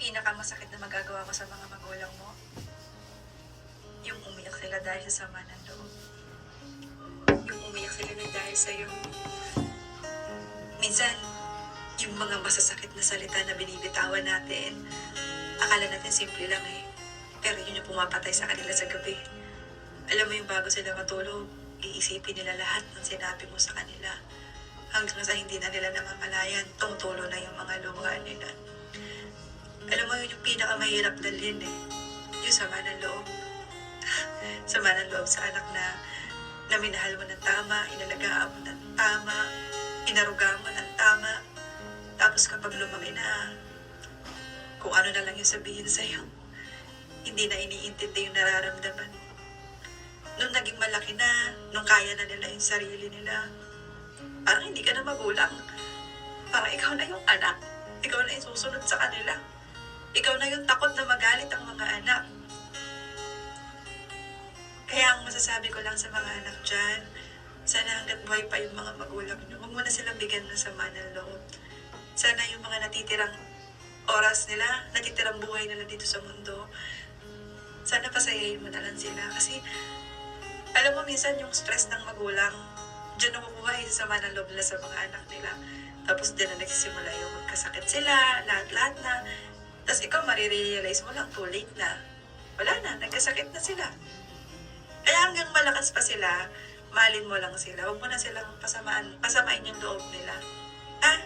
pinakamasakit na magagawa ko sa mga magulang mo? Yung umiyak sila dahil sa sama ng loob. Yung umiyak sila na dahil sa'yo. Minsan, yung mga masasakit na salita na binibitawan natin, akala natin simple lang eh. Pero yun yung pumapatay sa kanila sa gabi. Alam mo yung bago sila matulog, iisipin nila lahat ng sinabi mo sa kanila. Hanggang sa hindi na nila namamalayan, tumutulo na yung mga luha nila. Alam mo yun yung pinakamahirap dalhin eh. Yung sama ng loob. Sama ng loob sa anak na minahal mo ng tama, inalagaan mo ng tama, inaruga mo ng tama. Tapos kapag lumaki na, kung ano na lang yung sabihin sa'yo, hindi na iniintindi yung nararamdaman. Nung naging malaki na, nung kaya na nila yung sarili nila, parang hindi ka na magulang. Parang ikaw na yung anak. Ikaw na yung susunod sa kanila. Ikaw na yung takot na magalit ang mga anak. Kaya ang masasabi ko lang sa mga anak dyan, sana hanggat buhay pa yung mga magulang nyo, huwag mo na silang bigyan ng sama ng loob. Sana yung mga natitirang oras nila, natitirang buhay nila dito sa mundo, sana pasayahin mo na lang sila. Kasi, alam mo, minsan yung stress ng magulang, dyan nakukuha yung sama ng loob nila sa mga anak nila. Tapos dyan na nagsisimula yung magkasakit sila, lahat-lahat na. Tapos ikaw marirealize mo lang, too late na. Wala na, nagkasakit na sila. Kaya hanggang malakas pa sila, mahalin mo lang sila. Huwag mo na silang pasamain yung loob nila. Ah?